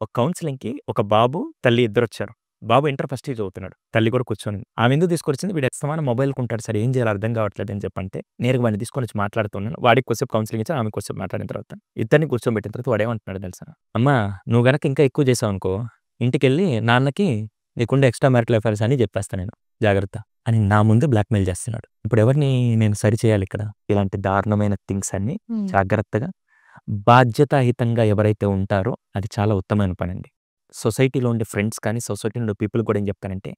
ఒక కౌన్సెలింగ్‌కి ఒక బాబు, తల్లి ఇద్దరొచ్చారు. బాబు ఇంటర్ ఫస్ట్ ఇయర్ చదువుతున్నాడు. తల్లి కూడా కూర్చొనుంది. ఆమె ఎందుకు తీసుకొచ్చింది, వీడు అస్తమానం మొబైల్‌కుంటాడు సార్, ఏం చేయాలో అర్థం కావట్లేదు అని చెప్పంటే, నేరుగా వాడిని తీసుకొనొచ్చి మాట్లాడుతున్నాను. వాడికి కొద్దిసేపు కౌన్సెలింగ్ ఇచ్చాను. ఆమెకు కొద్దిసేపు మాట్లాడిన తర్వాత, ఇద్దరిని కూర్చోబెట్టిన తర్వాత వాడేమంటున్నాడో తెలుసా? అమ్మా, నువ్వు గనక ఇంకా ఎక్కువ చేసావనుకో, ఇంటికెళ్ళి నాన్నకి నీకుండే ఎక్స్‌ట్రా మ్యారిటల్ అఫైర్స్ అన్నీ చెప్పేస్తా నేను. జాగ్రత్త అని నా ముందు బ్లాక్‌మెయిల్ చేస్తున్నాడు. ఇప్పుడు ఎవరిని నేను సరిచేయాలి ఇక్కడ? ఇలాంటి దారుణమైన థింగ్స్ అన్నీ జాగ్రత్తగా, బాధ్యతాహితంగా ఎవరైతే ఉంటారో అది చాలా ఉత్తమమైన పనండి. సొసైటీలో ఉండే ఫ్రెండ్స్ కానీ, సొసైటీలో ఉండే పీపుల్ కూడా ఏం చెప్తానంటే,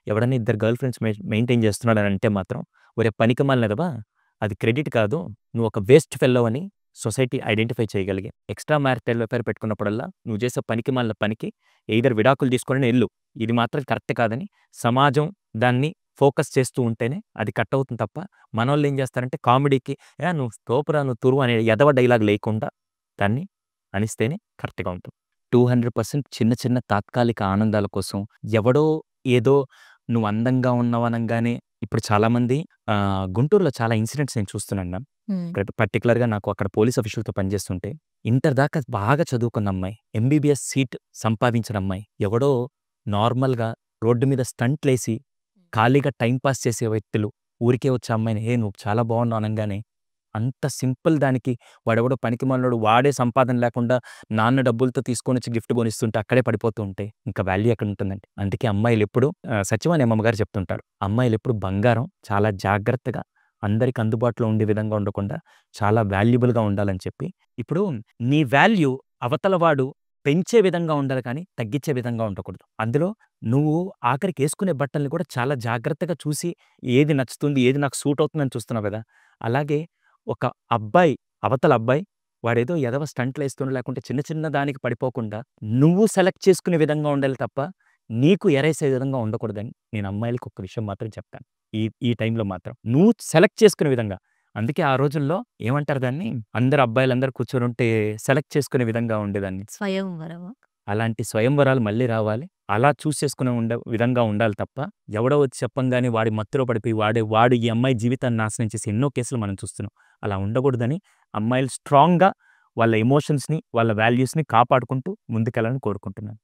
ఎవడన్నా ఇద్దరు గర్ల్ ఫ్రెండ్స్ మెయింటైన్ చేస్తున్నాడని అంటే మాత్రం, ఒరేయ్ పనికిమాలినెదవా, అది క్రెడిట్ కాదు, నువ్వు ఒక వేస్ట్ ఫెల్లో అని సొసైటీ ఐడెంటిఫై చేయగలిగే. ఎక్స్‌ట్రా మ్యారిటల్ అఫైర్ పెట్టుకున్నప్పుడల్లా నువ్వు చేసే పనికిమాలిన పనికి ఎయిదర్ విడాకులు తీసుకొని ఎళ్ళు. ఇది మాత్రం కరెక్ట్ కాదని సమాజం దాన్ని ఫోకస్ చేస్తూ ఉంటేనే అది కట్ అవుతుంది తప్ప, మనోళ్ళు ఏం చేస్తారంటే కామెడీకి నువ్వు తోపురా, నువ్వు తురువు అనే ఎదవ డైలాగ్ లేకుండా దాన్ని అనిస్తేనే కరెక్ట్‌గా ఉంటుంది. 200% చిన్న చిన్న తాత్కాలిక ఆనందాల కోసం ఎవడో ఏదో నువ్వు అందంగా ఉన్నావు అనంగానే, ఇప్పుడు చాలామంది గుంటూరులో చాలా ఇన్సిడెంట్స్ నేను చూస్తున్నాను మ్యామ్. పర్టికులర్‌గా నాకు అక్కడ పోలీస్ ఆఫీసర్‌తో పనిచేస్తుంటే, ఇంటర్ దాకా బాగా చదువుకున్న అమ్మాయి, ఎంబీబీఎస్ సీట్ సంపాదించిన అమ్మాయి, ఎవడో నార్మల్‌గా రోడ్డు మీద స్టంట్‌లేసి ఖాళీగా టైమ్ పాస్ చేసే వ్యక్తులు ఊరికే వచ్చే అమ్మాయిని, నువ్వు చాలా బాగున్నావు అనంగానే, అంత సింపుల్ దానికి వాడెవడో పనికిమాలినోడు, వాడే సంపాదన లేకుండా నాన్న డబ్బులతో తీసుకొనొచ్చి గిఫ్ట్ కొనిస్తుంటే అక్కడే పడిపోతూ ఉంటే ఇంకా వాల్యూ ఎక్కడుంటుందండి? అందుకే అమ్మాయిలెప్పుడు సత్యవాణి అమ్మమ్మ గారు చెప్తుంటారు, అమ్మాయిలెప్పుడు బంగారం, చాలా జాగ్రత్తగా అందరికి అందుబాటులో ఉండే విధంగా ఉండకుండా చాలా వాల్యుబుల్‌గా ఉండాలని చెప్పి. ఇప్పుడు నీ వాల్యూ అవతల వాడు పెంచే విధంగా ఉండాలి కానీ, తగ్గించే విధంగా ఉండకూడదు. అందులో నువ్వు ఆఖరికి యేసుకునే బట్టల్ని కూడా చాలా జాగ్రత్తగా చూసి, ఏది నచ్చుతుంది, ఏది నాకు సూట్ అవుతుందని చూస్తున్నావు కదా! అలాగే ఒక అబ్బాయి, అవతల అబ్బాయి వాడేదో ఎదవ స్టంట్‌లేస్తూనో లేకుంటే చిన్న చిన్న దానికి పడిపోకుండా, నువ్వు సెలెక్ట్ చేసుకునే విధంగా ఉండాలి తప్ప, నీకు ఎరేసే విధంగా ఉండకూడదని నేను అమ్మాయిలకి ఒక్క విషయం మాత్రం చెప్తాను. ఈ ఈ టైంలో మాత్రం నువ్వు సెలెక్ట్ చేసుకునే విధంగా. అందుకే ఆ రోజుల్లో ఏమంటారు దాన్ని, అందరు అబ్బాయిలందరూ కూర్చొనుంటే సెలెక్ట్ చేసుకునే విధంగా ఉండేదాన్ని. స్వయంవరమా? అలాంటి స్వయంవరాలు మళ్ళీ రావాలి. అలా చూస్ చేసుకునే విధంగా ఉండాలి తప్ప, ఎవడో వచ్చి చెప్పంగానే వాడి మత్తులో పడిపోయి వాడు ఈ అమ్మాయి జీవితాన్ని నాశనం చేసి ఎన్నో కేసులు మనం చూస్తున్నాం. అలా ఉండకూడదని అమ్మాయిలు స్ట్రాంగ్‌గా వాళ్ళ ఎమోషన్స్‌ని, వాళ్ళ వాల్యూస్‌ని కాపాడుకుంటూ ముందుకెళ్ళాలని కోరుకుంటున్నాను.